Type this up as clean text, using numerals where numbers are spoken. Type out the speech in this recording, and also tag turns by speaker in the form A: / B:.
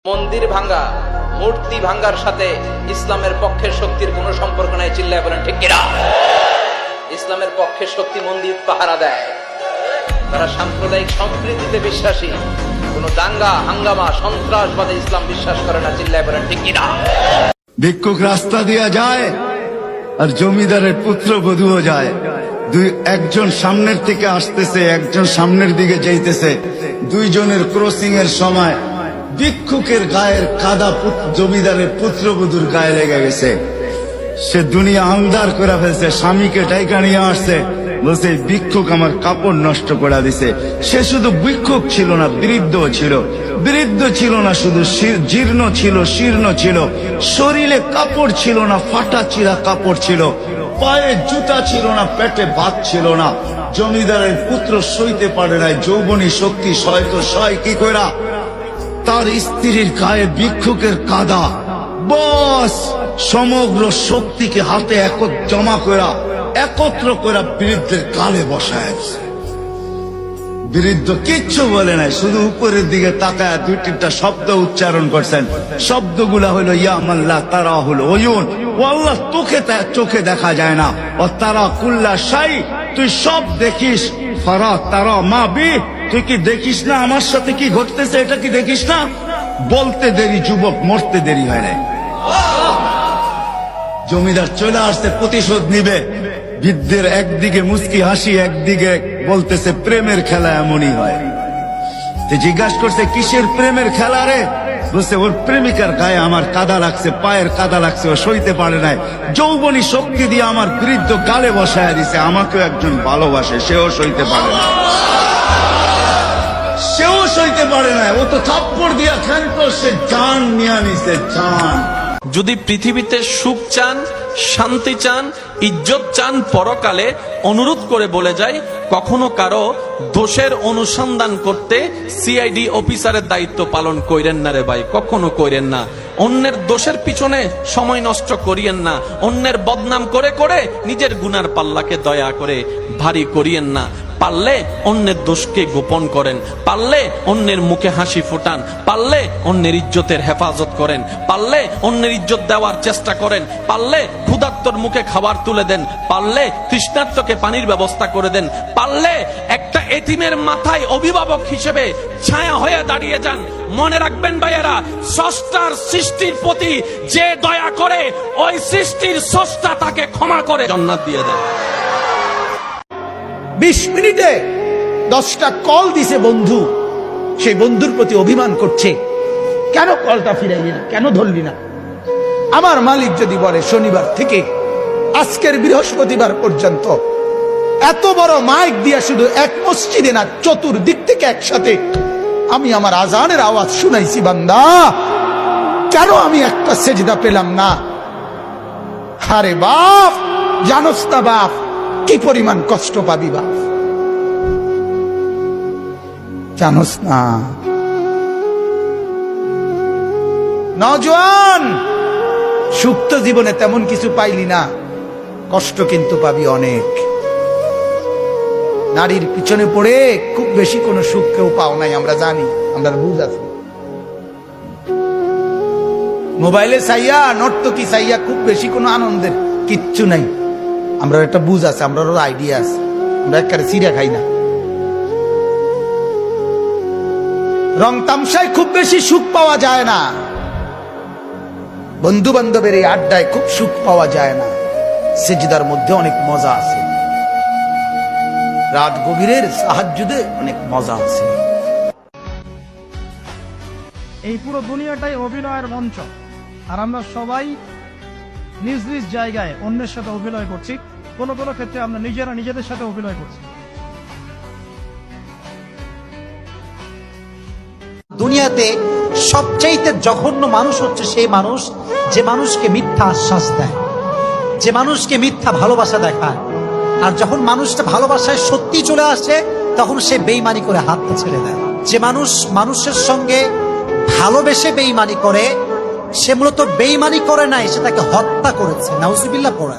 A: মন্দির ভাঙ্গা মূর্তি ভাঙ্গার সাথে ইসলামের পক্ষের শক্তির কোনো সম্পর্ক নাই। চিল্লায় বলেন ঠিক কিনা? ইসলামের পক্ষের শক্তি মন্দির পাহারা দেয়, তারা সাম্প্রদায়িক সম্প্রীতিতে বিশ্বাসী, কোনো দাঙ্গা হাঙ্গামা সন্ত্রাসবাদে ইসলাম বিশ্বাস করে না। চিল্লায় বলেন ঠিক কিনা?
B: ভিক্ষুক রাস্তা দিয়া যায় আর জমিদারের পুত্র বধূও যায়। একজন সামনের থেকে আসতেছে, একজন সামনের দিকে যাইতেছে, দুইজনের ক্রসিং এর সময় ভিক্ষুকের গায়ের কাদা জমিদারের পুত্রবধূর গায়ে লেগে গেছে। সে দুনিয়া আন্দার করে ফেলছে, স্বামীকে ডাইকা নিয়ে আসছে, বলছে ভিক্ষুক আমার কাপড় নষ্ট করে দিছে। সে শুধু ভিক্ষুক ছিল না, বৃদ্ধ ছিল। বৃদ্ধ ছিল না শুধু, জীর্ণ ছিল, শীর্ণ ছিল, শরীরে কাপড় ছিল না, ফাটা চিরা কাপড় ছিল, পায়ে জুতা ছিল না, পেটে ভাত ছিল না। জমিদারের পুত্র সইতে পারে নাই, যৌবনী শক্তি সয়তো সয় কি কইরা তার স্ত্রীর গায়ে ভিক্ষুকের কাদা, বস সমগ্র শক্তিকে হাতে জমা করা একত্র করে বৃদ্ধের গালে বসায়। বৃদ্ধ কিচ্ছু বলে নাই, শুধু উপরের দিকে তাকায় দুই তিনটা শব্দ উচ্চারণ করছেন। শব্দগুলা হলো ইয়া মাল্লা তারা হলো ওয়ুন, ও আল্লাহ তোকে চোখে দেখা যায় না, ও তারা কুল্লা শাই তুই সব দেখিস, ফারা তারা মা বি তুই কি দেখিস না আমার সাথে কি ঘটতেছে, এটা কি দেখিস না? বলতে দেরি যুবক, মরতে দেরি হয় নাই। জমিদার চলে আসছে, প্রতিশোধ নিবে। বৃদ্ধের একদিকে মুস্কি হাসি, একদিকে বলতেছে প্রেমের খেলা এমনই হয়। জিজ্ঞাসা করছে কিসের প্রেমের খেলা রে? বলছে ওর প্রেমিকার গায়ে আমার কাদা লাগছে, পায়ের কাদা লাগছে, ও সইতে পারে নাই, যৌবনী শক্তি দিয়ে আমার বৃদ্ধ গালে বসায় দিছে। আমাকেও একজন ভালোবাসে, সেও সইতে পারে না, সেও সইতে পারে না, ও তো থাপ্পড় দিয়া খেলতো, সে জান নিয়ে নিছে জান।
C: যদি পৃথিবীতে সুখ চান, শান্তি চান, ইজ্জত চান, পরকালে অনুরোধ করে বলে যায় কখনো কারো দোষের অনুসন্ধান করতে সিআইডি অফিসারের দায়িত্ব পালন কইরেন না রে ভাই, কখনো কইরেন না। অন্যের দোষের পিছনে সময় নষ্ট করিয়েন না, অন্যের বদনাম করে করে নিজের গুনার পাল্লাকে দয়া করে ভারী করিয়েন না। পারলে অন্যের দোষকে গোপন করেন, পারলে অন্যের মুখে হাসি ফোটান, পারলে অন্যের ইজ্জতের হেফাজত করেন, পারলে অন্যের ইজ্জত দেওয়ার চেষ্টা করেন, পারলে ক্ষুধার্তর মুখে খাবার তুলে দেন, পারলে তৃষ্ণার্তকে পানির ব্যবস্থা করে দেন, পারলে একটা এতিমের মাথায় অভিভাবক হিসেবে ছায়া হয়ে দাঁড়িয়ে যান। মনে রাখবেন ভাইয়েরা, স্রষ্টার সৃষ্টির প্রতি যে দয়া করে, ওই সৃষ্টির স্রষ্টা তাকে ক্ষমা করে জান্নাত দিয়ে দেন।
D: 20 মিনিটে 10টা কল দিছে বন্ধু, সেই বন্ধুর প্রতি অভিমান করছে, কেন কলটা ফিরাইলি না, কেন ধরলি না? আমার মালিক যদি বলে শনিবার থেকে আজকের বৃহস্পতিবার পর্যন্ত এত বড় মাইক দিয়া শুধু এক মসজিদে না, চতুর্দিক থেকে একসাথে আমি আমার আজানের আওয়াজ শুনাইছি, বান্দা কেন আমি একটা সেজদা পেলাম না? আরে বাপ, জানোস না বাপ কি পরিমাণ কষ্ট পাবি বাপ, জানোস না? নওজোয়ান, সুপ্ত জীবনে তেমন কিছু পাইলি না, কষ্ট কিন্তু পাবি অনেক। নারীর পিছনে পড়ে খুব বেশি কোনো সুখ কেউ পাও নাই, আমরা জানি, আমরা বুঝ আছি। মোবাইলে চাইয়া, নর্তকী চাইয়া খুব বেশি কোনো আনন্দের কিচ্ছু নাই, আমরা একটা বুঝ আছে, আমরা আইডিয়া আছে, আমরা একেবারে সিরিয়া খাই না। রং তামসায় খুব বেশি সুখ পাওয়া যায় না, বন্ধু বান্ধবের এই আড্ডায় খুব সুখ পাওয়া যায় না। সেজদার মধ্যে অনেক মজা আছে, রাত গভীরের তাহাজ্জুদে অনেক মজা আছে।
E: এই পুরো দুনিয়াটাই অভিনয়ের মঞ্চ, আর আমরা সবাই নিজ নিজ জায়গায় অন্যের সাথে অভিনয় করছি, কোনো কোনো ক্ষেত্রে আমরা নিজেরা নিজেদের সাথে অভিনয় করছি।
F: দুনিয়াতে সবচাইতে জঘন্য মানুষ হচ্ছে সেই মানুষ যে মানুষকে মিথ্যা আশ্বাস দেয়, যে মানুষকে মিথ্যা ভালোবাসা দেখায়, আর যখন মানুষটা ভালোবাসায় সত্যি চলে আসে তখন সে বেঈমানি করে হাতটা ছেড়ে দেয়। যে মানুষ মানুষের সঙ্গে ভালোবেসে বেঈমানি করে, সে মূলত বেঈমানি করে নাই, সে তাকে হত্যা করেছে। নাউজুবিল্লাহ পড়ে।